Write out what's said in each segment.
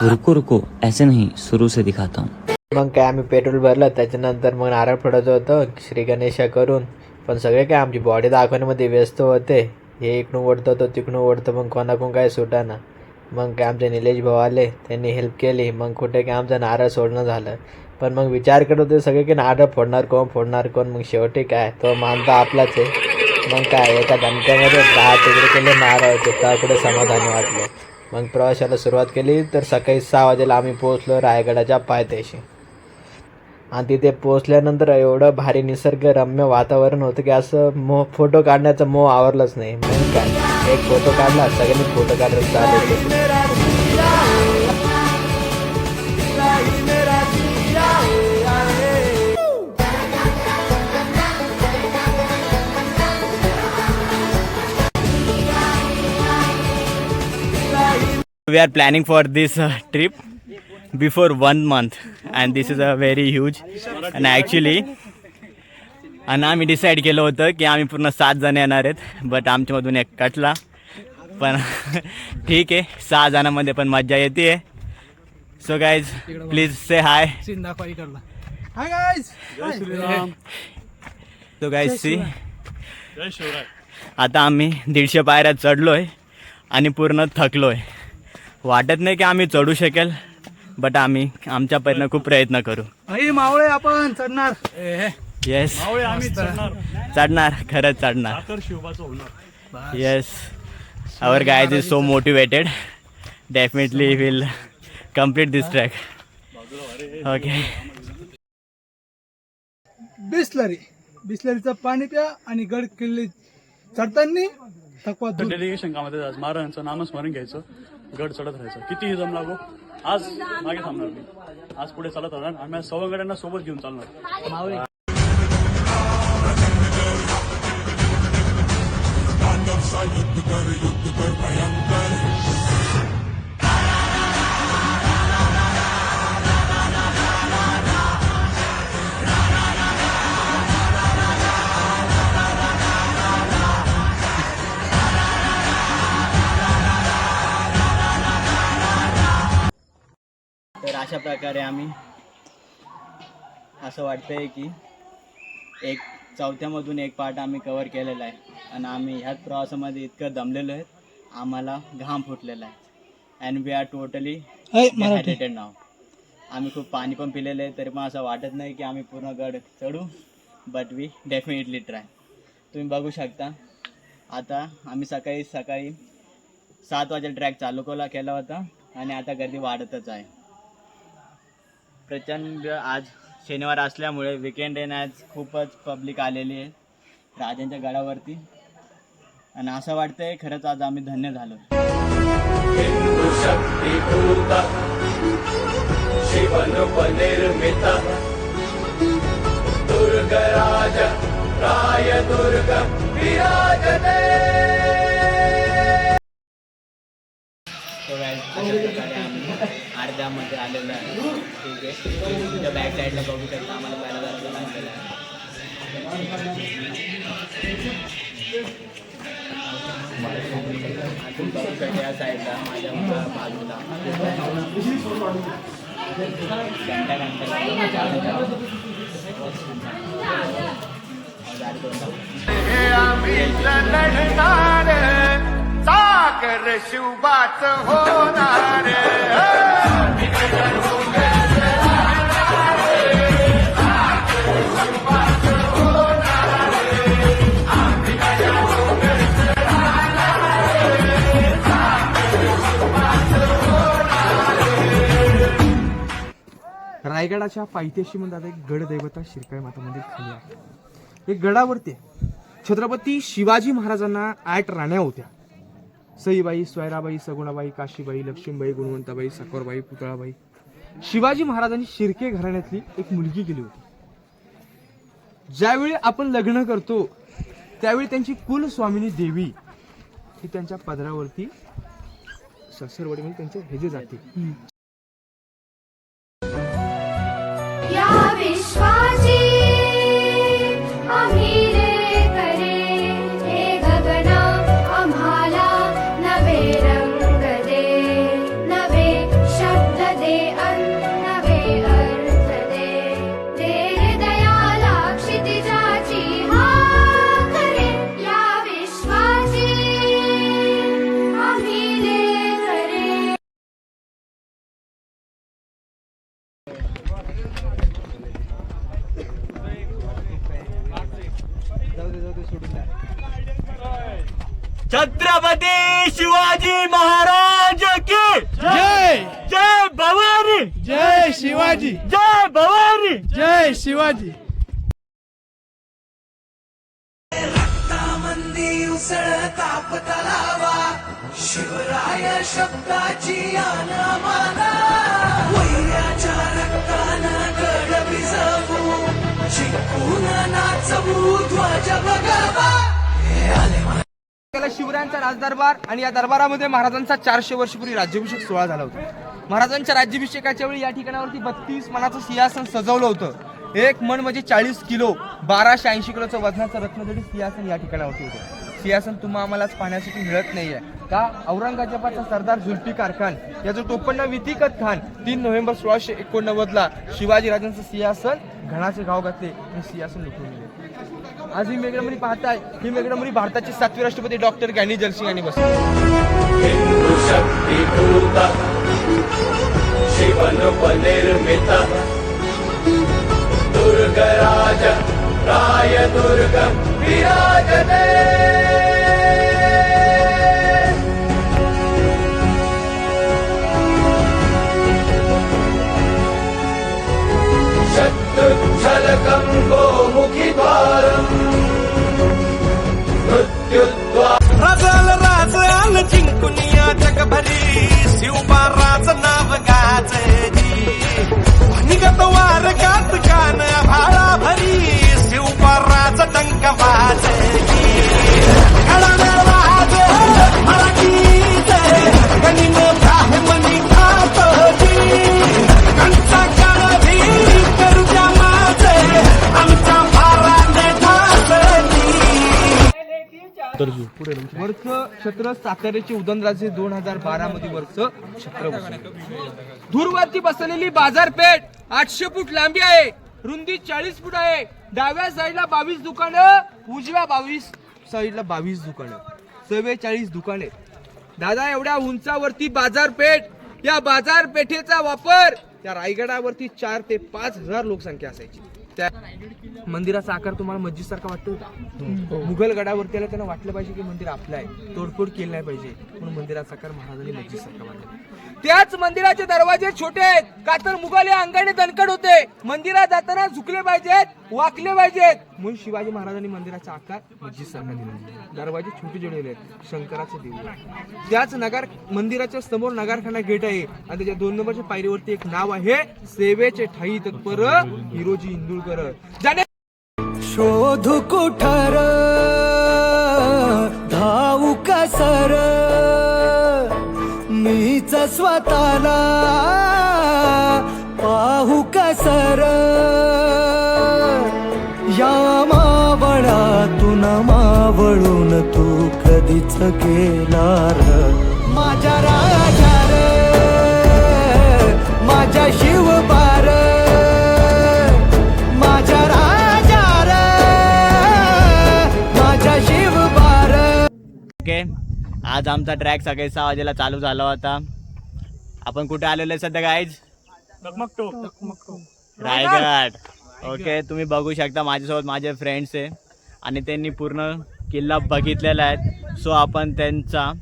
रुको रुको ऐसे नहीं शुरू से दिखाता हूँ। मग काय आम्ही पेट्रोल भरलं, त्याच्यानंतर मग नारळ फोडायचं होतं श्री गणेशा करून. पण सगळे काय आमची बॉडी दाखवण्यामध्ये व्यस्त होते. हे इकडून ओढतं तो तिकडून ओढतं, मग कोणाकडून काय सुटाना. मग काय आमचे निलेश भाऊ आले, त्यांनी हेल्प केली. मग कुठे काय आमचं नारळ सोडणं झालं. पण मग विचार करत होते सगळे की नारळ फोडणार कोण. मग शेवटी काय तो मानता आपलाच आहे. मग काय एका दणक्यामध्ये 10 तुकडे केले नारळ होते, त्याकडे समाधानी वाटलं. मग प्रवासाला सुरुवात केली. तर सकाळी 6 वाजेला आम्ही पोहोचलो रायगडाच्या पायथ्याशी. आणि तिथे पोहोचल्यानंतर एवढं भारी निसर्गरम्य वातावरण होतं की असं फोटो काढण्याचं मोह आवरलंच नाही. मग काय एक फोटो काढला, सगळ्यांनी फोटो काढायला चालू केले. We are planning for this trip before 1 month and this is a very huge and actually आणि आम्ही डिसाईड केलं होतं की आम्ही पूर्ण 7 जण येणार आहेत, बट आमच्यामधून एक कटला. पण ठीक आहे, 6 जणांमध्ये पण मजा येते. So guys please say hi. Hi guys. So guys see आता आम्ही 150 पायऱ्या चढलोय आणि पूर्ण थकलोय. वाटत नाही की आम्ही चढू शकेल, बट आम्ही आमच्या परीने खूप प्रयत्न करू. मावळे आपण चढणार. येस चढणार, खरंच चढणार. Yes our guys is so motivated. Definitely will complete this track. Okay. बिस्लरीचं पाणी प्या आणि गड किल्ले चढताना थकवा दूर. डेलिगेशन कामात आज महाराजांचं नामस्मरण घ्यायचं, गड चढत राहायचं. कितीही जम लागो, आज मागे थांबणार मी, आज पुढे चालत राहणार. आम्ही सवंगड्यांना सोबत घेऊन चालणार. तर अशा प्रकारे आम्ही असं वाटतंय की एक 4थ्यामधून एक पार्ट आम्ही कव्हर केलेला आहे. आणि आम्ही ह्याच प्रवासामध्ये इतकं दमलेलो आहे, आम्हाला घाम फुटलेला आहे. And we are totally dehydrated now. आम्ही खूप पाणी पण पिलेलं आहे, तरी पण असं वाटत नाही की आम्ही पूर्ण गड चढू, बट वी डेफिनेटली ट्राय. तुम्ही बघू शकता आता आम्ही सकाळी 7 वाजेला ट्रॅक चालू केला होता आणि आता गर्दी वाढतच आहे. प्रचंड आज शनिवार असल्यामुळे विकेंड आहे, आज खूपच पब्लिक आलेली आहे राजांच्या गडावरती. आणि असं वाटतंय खरंच आज आम्ही धन्य झालो. अर्ध्यामध्ये आलेलं आहे. ठीक आहे, तुमच्या बॅक साईडला बघू शकता आम्हाला पहिला जायला लागलेलं आहे. अजून बघू शकता या साईडला माझ्या बाजूला सागर शिवबाच होणार. रायगडाच्या पायथ्याशी मध्ये आता एक गडदैवता शिरकाई माता मंदिर खाली आहे. एक गडावरती छत्रपती शिवाजी महाराजांना 8 राण्या होत्या. सईबाई, स्वयराबाई, सगुणाबाई, काशीबाई, लक्ष्मीबाई, गुणवंताबाई, साकोरबाई, पुतळाबाई. शिवाजी महाराजांनी शिर्के घराण्यातली एक मुलगी केली होती. ज्यावेळी आपण लग्न करतो त्यावेळी त्यांची कुलस्वामिनी देवी ही त्यांच्या पदरावरती सासरवाडीमध्ये त्यांच्या हेजे जाते. या विश्वाची आम्ही रे करे हे गगना आम्हाला नवे रंग दे, नवे शब्द छत्रपती शिवाजी महाराज की जय जय भवानी, जय शिवाजी, जय भवानी. जय शिवाजी. त्याला शिवरायांचा राजदरबार आणि या दरबारामध्ये महाराजांचा 400 वर्षपूर्वी राज्याभिषेक सोहळा झाला होता. महाराजांच्या राज्याभिषेकाच्या वेळी या ठिकाणावरती 32 मनाचं सिंहासन सजवलं होतं. एक मन म्हणजे 40 किलो 1280 किलोचं वजनाचं रत्नजडित सिंहासन या ठिकाणावरती होतं. सिंहासन तुम्हा आम्हालाच पाहण्यासाठी मिळत नाहीये का? औरंगजेबाचा सरदार जुल्फिकार खान याचं टोपण वितिकत खान 3 नोव्हेंबर 1689 शिवाजी राजांचं सिंहासन घणाचे घाव घातले आणि सिंहासन लुटून गेले. आज ही मेघडमरी पाहताय, ही मेघडमरी भारताचे 7वे राष्ट्रपती डॉक्टर ज्ञानी जलसिंग यांनी बसली. हिंदू शक्तीभूत शिवनोपनिर्मित दुर्गराज राय दुर्ग विराजते. शत्रुच्छलकं गोमुखी द्वारं मृत्युद्वार. राज आलं जिंकुनिया जगभरी शिवबाराच नाव गाजली. निगत वार गात कान भाळा भरी शिवबाराच डंक वाजली. राज मराठीच गणिन ब्राह्मणी खातोजी. कंचा काळजी करूच्या माझे आमच्या भाराने ठासली. वर्ष छत्र साताऱ्याचे उदयनराजे 2012 मध्ये वर्ष छत्र बसवले. दूरवरती बसलेली बाजारपेठ 800 फूट लांबी आहे, रुंदी 40 फूट आहे. डाव्या साईडला 22 दुकानं, उजव्या 22 साईडला 22 दुकानं, 44 दुकाने. दादा एवढ्या उंचावरती बाजारपेठ, या बाजारपेठेचा वापर त्या रायगडावरती 4 ते 5 हजार लोकसंख्या असायची. त्या मंदिराचा आकार तुम्हाला मस्जिद सारखा वाटतो का? मुघल गडावरती आला त्यांना वाटलं पाहिजे की मंदिर आपलं आहे, तोडफोड केली नाही पाहिजे म्हणून मंदिराचा आकार महाराजांनी मस्जिद सारखा वाटला. त्याच मंदिराचे दरवाजे छोटे आहेत का तर मुघल या अंगाने दणकट होते. मंदिरात जाताना झुकले पाहिजेत, वाकले पाहिजेत म्हणून शिवाजी महाराजांनी मंदिराचा आकार मस्जिद सारखा दिला. दरवाजे छोटे जोडलेले आहेत, शंकराचे देऊळ. त्याच नगर मंदिराच्या समोर नगारखाना गेट आहे आणि त्याच्या 2 नंबरच्या पायरीवरती एक नाव आहे, सेवेचे ठाई तत्पर हिरोजी इंदुरकर. ज्याने शोधू कुठार धावू कसर मीच स्वतःला पाहू कसर. या मावळातून मावळून तू कधीच गेलार. माझ्या राजार माझ्या शिवबार माझ्या राजार माझ्या शिवबार. ओके, आज आमचा ट्रॅक सकाळी 6 वाजेला चालू झाला होता. आपण कुठे आलेलो आहे सध्या गाईज? रायगड. ओके, तुम्ही बघू शकता माझ्यासोबत माझे फ्रेंड्स आहे आणि त्यांनी पूर्ण किल्ला बघितलेला आहे. सो आपण त्यांचा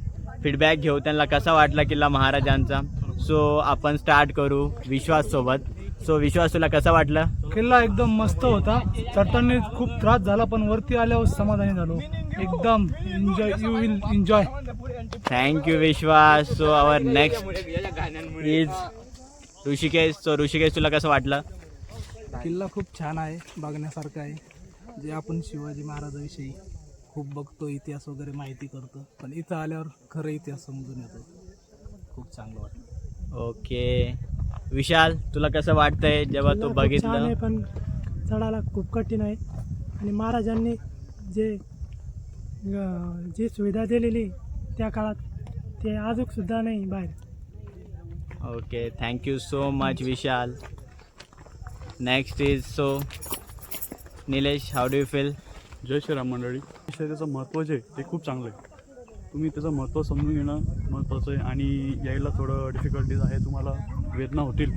फीडबॅक घेऊ, त्यांना कसा वाटला किल्ला महाराजांचा. सो आपण स्टार्ट करू विश्वास सोबत. सो विश्वास, तुला कसं वाटलं? किल्ला एकदम मस्त होता. चढताना खूप त्रास झाला पण वरती आल्यावर समाधानी झालो. एकदम enjoy, you will enjoy. Thank you Vishwas. So our next is Rishikesh. So Rishikesh, तुला कसं वाटलं? किल्ला खूप छान आहे, बघण्यासारखं आहे. जे आपण शिवाजी महाराजांविषयी खूप बघतो, इतिहास वगैरे माहिती करतो, पण इथं आल्यावर खरं इतिहास समजून येतो. खूप चांगलं वाटलं. ओके विशाल, तुला कसं वाटतंय जेव्हा तू बघितलं? पण चढायला खूप कठीण आहे आणि महाराजांनी जे सुविधा दिलेली त्या काळात ते अजून सुद्धा नाही बाहेर. Okay, thank you so much Vishal. Next is so Nilesh, how do you feel? जय श्रीराम मंडळी. त्याचं महत्त्व जे ते खूप चांगलं आहे. तुम्ही त्याचं महत्त्व समजून घेणं महत्त्वाचं आहे आणि यायला थोडं डिफिकल्टीज आहे, तुम्हाला वेदना होतील.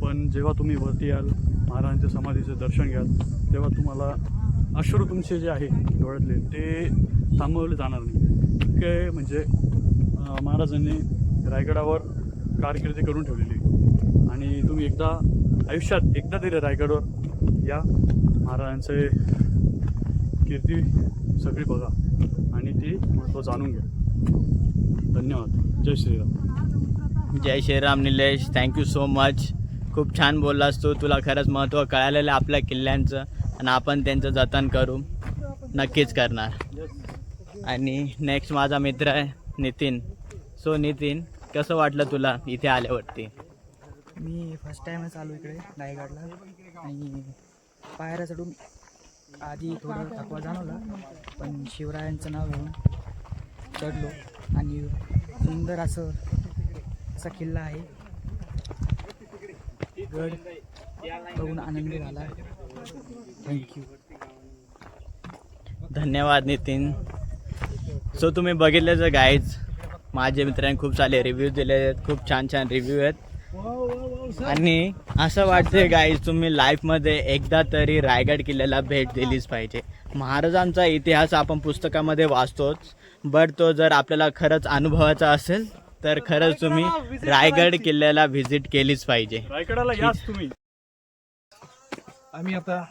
पण जेव्हा तुम्ही वरती याल, महाराजांच्या समाधीचं दर्शन घ्याल, तेव्हा तुम्हाला अश्रू तुमचे जे आहे डोळ्यातले ते थांबवले जाणार नाही. इतके म्हणजे महाराजांनी रायगडावर कारकिर्दी करून ठेवलेली आहे. आणि तुम्ही एकदा आयुष्यात एकदा तरी रायगडवर या, महाराजांचे कीर्ती सगळी बघा आणि ती महत्त्व जाणून घ्या. धन्यवाद. जय श्रीराम. जय Shriram Nilesh, thank you so much. खूप छान बोललास तू. तुला खरंच महत्त्व कळालेलं आहे आपल्या किल्ल्यांचं आणि आपण त्यांचं जतन करू, नक्कीच करणार. आणि नेक्स्ट माझा मित्र आहे नितीन. सो नितीन, कसं वाटलं तुला इथे आल्यावरती? मी फर्स्ट टाईमच आलो इकडे रायगडला आणि पायऱ्या चढून आधी थोडं थकवा जाणवला, पण शिवरायांचं नाव घेऊन चढलो आणि सुंदर असा किल्ला आहे. गड बघून आनंद झाला. थँक्यू. धन्यवाद नितीन. सो तुम्ही बघितलं गाईज, माझ्या मित्रांनी खूप सारे रिव्ह्यू दिले आहेत, खूप छान छान रिव्ह्यू आहेत. आणि असं वाटतंय गाईज, तुम्ही लाईफमध्ये एकदा तरी रायगड किल्ल्याला भेट दिलीच पाहिजे. महाराजांचा इतिहास आपण पुस्तकामध्ये वाचतोच, बट तो जर आपल्याला खरंच अनुभवाचा असेल तर खरंच तुम्ही रायगड किल्ल्याला व्हिजिट केलीच पाहिजे. रायगडाला याच तुम्ही. आम्ही आता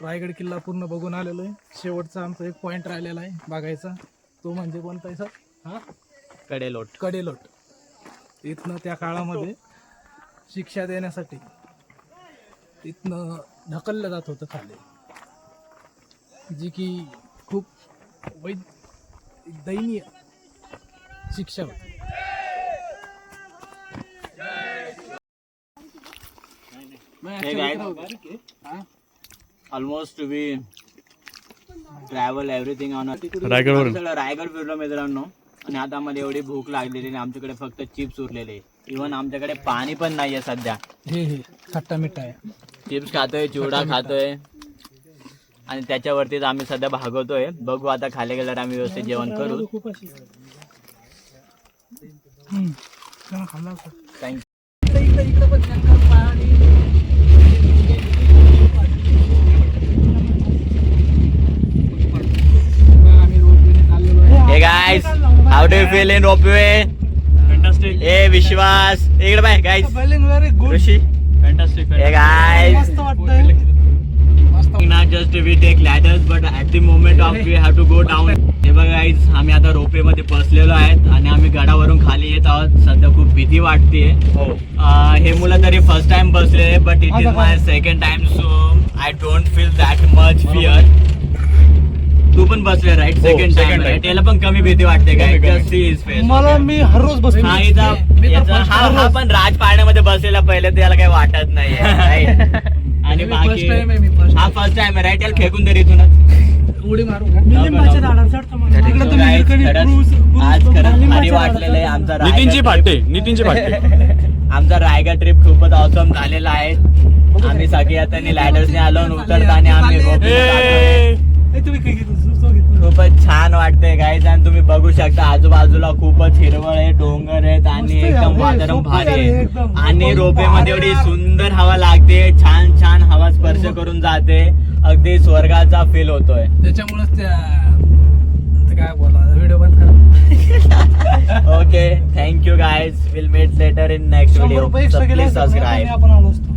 रायगड किल्ला पूर्ण बघून आलेलो आहे. शेवटचा आमचा एक पॉईंट राहिलेला आहे बघायचा, तो म्हणजे कोणता आहे सर? हां, कडेलोट. कडेलोट. इथनं त्या काळामध्ये शिक्षा देण्यासाठी इथनं ढकललं जात होतं खाली, जी की खूप दयनीय शिक्षा होती. Almost we travel everything on Raigad फिरलो मित्रांनो. आणि आता आम्हाला एवढी भूक लागलेली आणि आमच्याकडे फक्त चिप्स उरलेले. इव्हन आमच्याकडे पाणी पण नाही आहे सध्या. हे खट्टा मिठा आहे. चिप्स खातोय, चिवडा खातोय आणि त्याच्यावरतीच आम्ही सध्या भागवतोय. बघू आता खाली गेल्यावर आम्ही व्यवस्थित जेवण करू. खूप अशी thank you. Hey guys, how do you feel in ropeway? Fantastic. Hey Vishwas, इकडे bye guys. Very good. Rishi. Fantastic. Hey guys. मस्त वाटतंय. Not just we take ladders, but at the moment of we have to go down. हे बघा guys, आम्ही आता ropeway मध्ये बसलेलो आहेत आणि आम्ही गडावरून खाली येत आहोत. सध्या खूप भीती वाटते. हे मुलं तरी फर्स्ट टाइम बसले, but it is my second time, so I don't feel that much fear. तू पण बसले राईट? Second time. त्याला पण कमी भीती वाटते काय? Just see his face. मला मी हर रोज बसतो. हा पण राज पाळण्यामध्ये बसलेला पहिले, त्याला काही वाटत नाही. आणि बाकी हा फर्स्ट टाइम आहे राईट? याला फेकून तरी इथूनच उडी मारू. आज खरंच भारी वाटलेलं आहे. आमचा नितीनची फाटे. आमचा रायगड ट्रिप खूपच ऑसम झालेला आहे. आम्ही सगळे आता लॅडर्सने आलो, उतरताना आम्ही खूपच छान वाटतंय गाईज. आणि तुम्ही बघू शकता आजूबाजूला खूपच हिरवळ आहे, डोंगर आहेत आणि एकदम वातावरण भारी आहे. आणि रोपेमध्ये एवढी सुंदर हवा लागते, छान छान हवा स्पर्श करून जाते, अगदी स्वर्गाचा फील होतोय. त्याच्यामुळेच काय बोला, व्हिडिओ बंद करा. Okay, thank you guys. Will meet later in next video. Please subscribe. आपण आलो असतो.